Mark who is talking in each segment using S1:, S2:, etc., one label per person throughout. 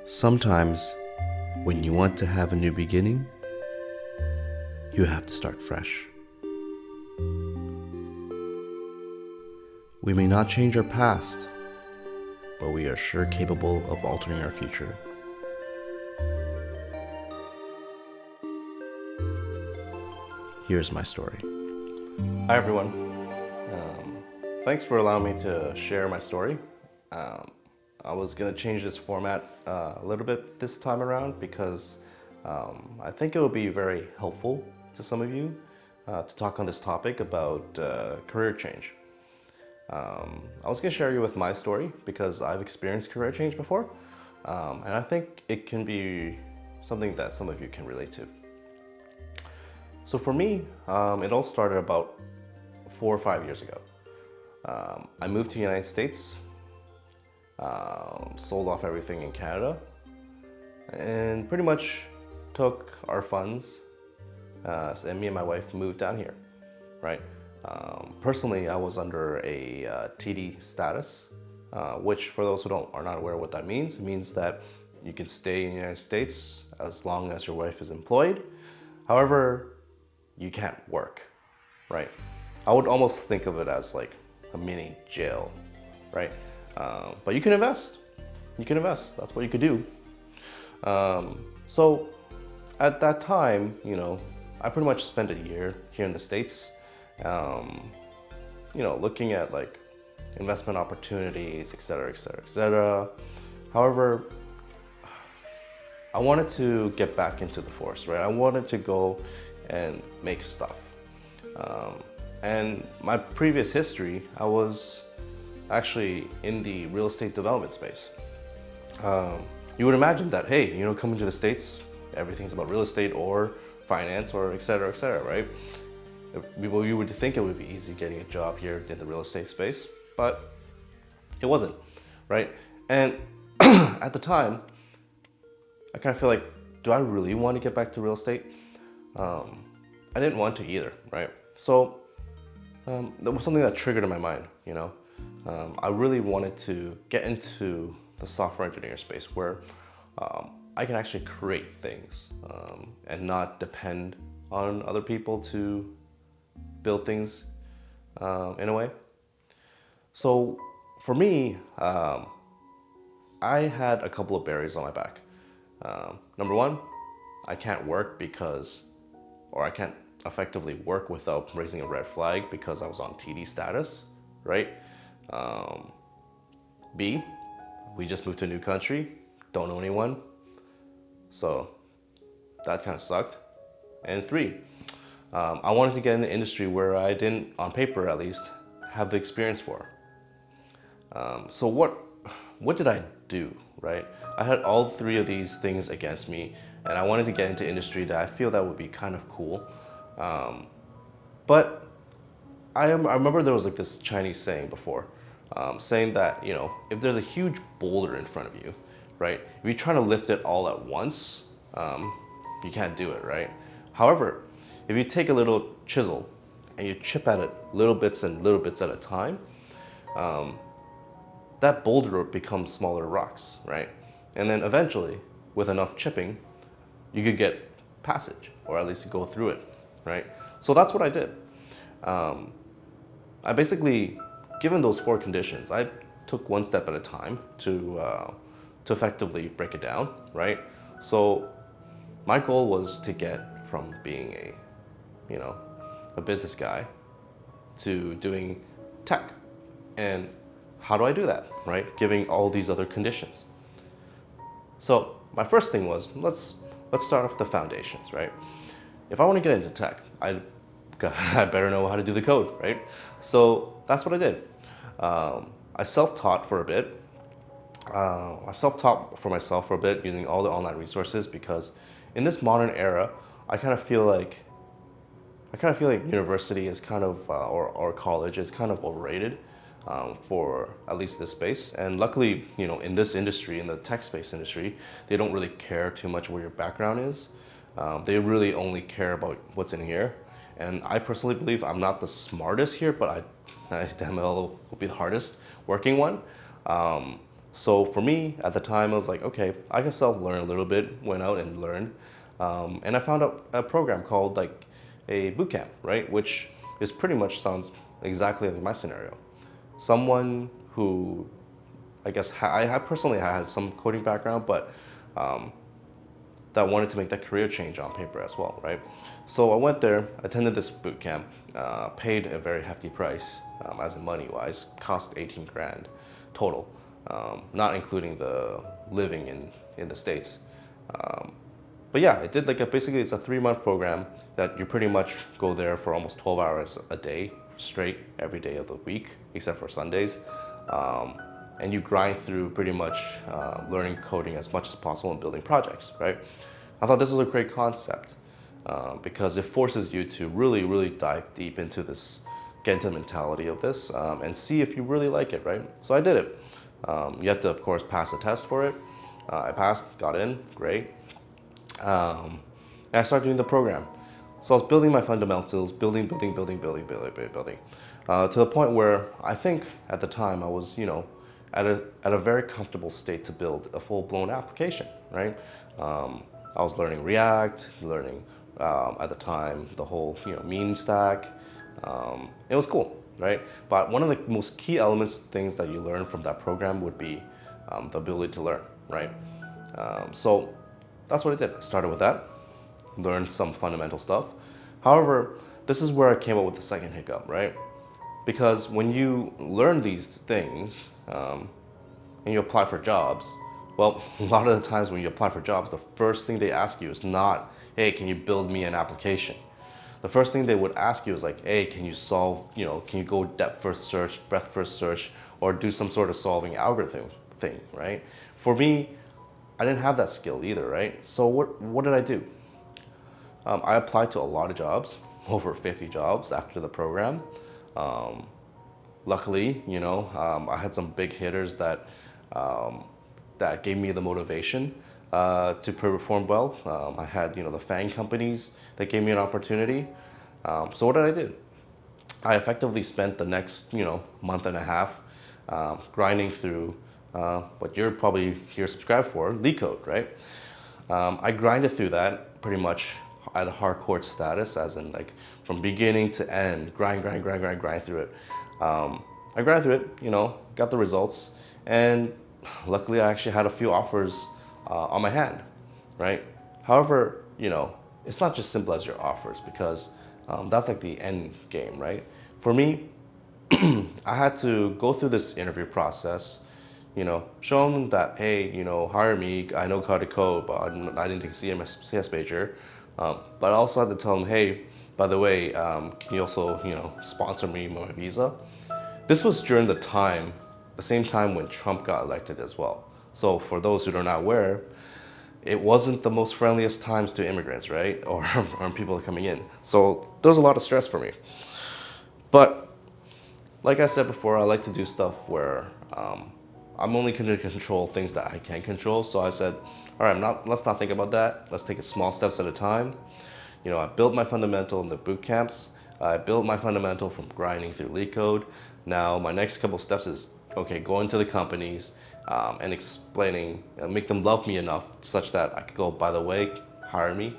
S1: Sometimes, when you want to have a new beginning, you have to start fresh. We may not change our past, but we are sure capable of altering our future. Here's my story. Hi everyone. Thanks for allowing me to share my story. I was gonna change this format a little bit this time around because I think it would be very helpful to some of you to talk on this topic about career change. I was gonna share you with my story because I've experienced career change before, and I think it can be something that some of you can relate to. So for me, it all started about 4 or 5 years ago. I moved to the United States, sold off everything in Canada, and pretty much took our funds, and me and my wife moved down here, right? Personally, I was under a TD status, which for those who are not aware of what that means, it means that you can stay in the United States as long as your wife is employed. However, you can't work, right? I would almost think of it as like a mini jail, right? But you can invest. You can invest. That's what you could do. So at that time, you know, I pretty much spent a year here in the States, you know, looking at like investment opportunities, etc., etc., etc. However, I wanted to get back into the force, right? I wanted to go and make stuff. And my previous history, I was actually in the real estate development space. You would imagine that, hey, you know, coming to the States, everything's about real estate or finance or et cetera, right? You would think it would be easy getting a job here in the real estate space, but it wasn't, right? And at the time, I kind of feel like, do I really want to get back to real estate? I didn't want to either, right? So that was something that triggered in my mind, you know. I really wanted to get into the software engineering space where I can actually create things and not depend on other people to build things in a way. So for me, I had a couple of barriers on my back. Number one, I can't work I can't effectively work without raising a red flag because I was on TD status, right? B, we just moved to a new country, don't know anyone, so that kind of sucked. And 3, I wanted to get in the industry where I didn't, on paper at least, have the experience for. So what did I do, right? I had all 3 of these things against me, and I wanted to get into industry that I feel that would be kind of cool. But I remember there was like this Chinese saying before, saying that, you know, if there's a huge boulder in front of you, right? If you're trying to lift it all at once, you can't do it, right? However, if you take a little chisel and you chip at it little bits and little bits at a time, that boulder becomes smaller rocks, right? And then eventually, with enough chipping, you could get passage, or at least go through it, right? So that's what I did. I basically, given those 4 conditions, I took one step at a time to effectively break it down, right? So my goal was to get from being a business guy to doing tech. And how do I do that, right? Giving all these other conditions. So my first thing was, let's start off with the foundations, right? If I want to get into tech, I better know how to do the code, right? So that's what I did. I self-taught for a bit. I self-taught for myself for a bit using all the online resources because in this modern era, I kind of feel like university is kind of, or college is kind of overrated for at least this space. And luckily, you know, in this industry, in the tech space industry, they don't really care too much where your background is. They really only care about what's in here. And I personally believe I'm not the smartest here, but I damn well will be the hardest working one. So for me, at the time, I was like, okay, I guess I'll learn a little bit. Went out and learned, and I found out a program called like a boot camp, right? Which is pretty much sounds exactly like my scenario. Someone who, I guess, I personally had some coding background, but um, that wanted to make that career change on paper as well, right? So I went there, attended this boot camp, paid a very hefty price, as in money-wise, cost 18 grand total, not including the living in the States. But yeah, it did like basically it's a 3-month program that you pretty much go there for almost 12 hours a day, straight every day of the week, except for Sundays. And you grind through pretty much learning coding as much as possible and building projects, right? I thought this was a great concept because it forces you to really, really dive deep into this, get into the mentality of this and see if you really like it, right? So I did it. You have to, of course, pass a test for it. I passed, got in, great. And I started doing the program. So I was building my fundamentals, building, to the point where I think at the time I was, you know, at a very comfortable state to build a full-blown application, right? I was learning React, learning at the time the whole, you know, meme stack. It was cool, right? But one of the most key elements, things that you learn from that program would be the ability to learn, right? So that's what I did. I started with that, learned some fundamental stuff. However, this is where I came up with the second hiccup, right? Because when you learn these things and you apply for jobs, well, a lot of the times when you apply for jobs, the first thing they ask you is not, hey, can you build me an application? The first thing they would ask you is like, hey, can you solve, you know, can you go depth first search, breadth first search, or do some sort of solving algorithm thing, right? For me, I didn't have that skill either, right? So what did I do? I applied to a lot of jobs, over 50 jobs after the program. Luckily, you know, I had some big hitters that that gave me the motivation to perform well. I had, you know, the FANG companies that gave me an opportunity. So what did I do? I effectively spent the next, you know, month and a half grinding through what you're probably here subscribed for, LeetCode, right? I grinded through that pretty much at a hardcore status, as in like from beginning to end, grind through it. I grinded through it, you know, got the results, and luckily I actually had a few offers on my hand, right? However, you know, it's not just simple as your offers because that's like the end game, right? For me, I had to go through this interview process, you know, show them that, hey, you know, hire me, I know how to code, but I didn't take a CS major. But I also had to tell them, hey, by the way, can you also, you know, sponsor me my visa? This was during the same time when Trump got elected as well. So for those who are not aware, it wasn't the most friendliest times to immigrants, right? Or people coming in. So there was a lot of stress for me. But like I said before, I like to do stuff where I'm only going to control things that I can control. So I said, all right, let's not think about that. Let's take it small steps at a time. You know, I built my fundamental in the boot camps. I built my fundamental from grinding through LeetCode. Now my next couple of steps is, okay, go into the companies and explaining, make them love me enough such that I could go, by the way, hire me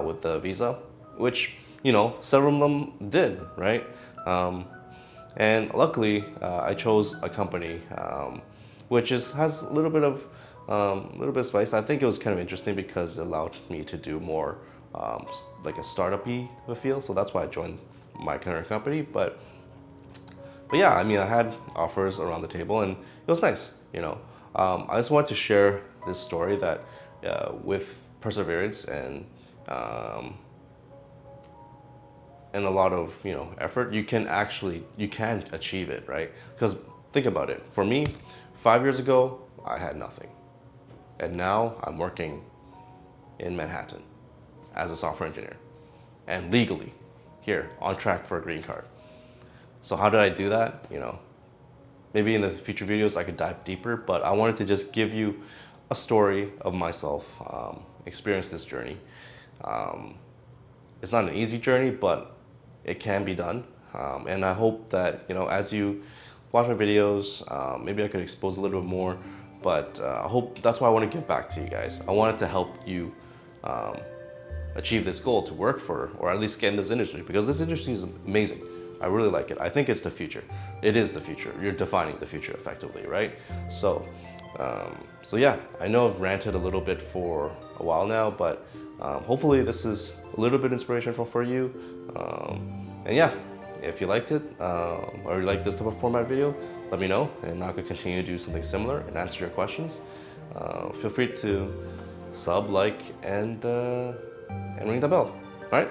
S1: with the visa, which, you know, several of them did, right? And luckily, I chose a company which has a little bit of spice. I think it was kind of interesting because it allowed me to do more like a startup-y feel. So that's why I joined my current company. But yeah, I mean, I had offers around the table, and it was nice. You know, I just wanted to share this story that with perseverance and a lot of, you know, effort, you can achieve it, right? Because think about it. For me, 5 years ago, I had nothing. And now I'm working in Manhattan as a software engineer and legally here on track for a green card. So how did I do that? You know, maybe in the future videos I could dive deeper, but I wanted to just give you a story of myself, experience this journey. It's not an easy journey, but it can be done. And I hope that, you know, as you watch my videos. Maybe I could expose a little bit more, but I hope that's why I want to give back to you guys. I wanted to help you achieve this goal to work for, or at least get in this industry, because this industry is amazing. I really like it. I think it's the future. It is the future. You're defining the future effectively, right? So yeah, I know I've ranted a little bit for a while now, but hopefully this is a little bit inspirational for you. And yeah, if you liked it, or you like this type of format video, let me know, and I could continue to do something similar and answer your questions. Feel free to sub, like, and ring the bell. All right,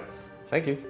S1: thank you.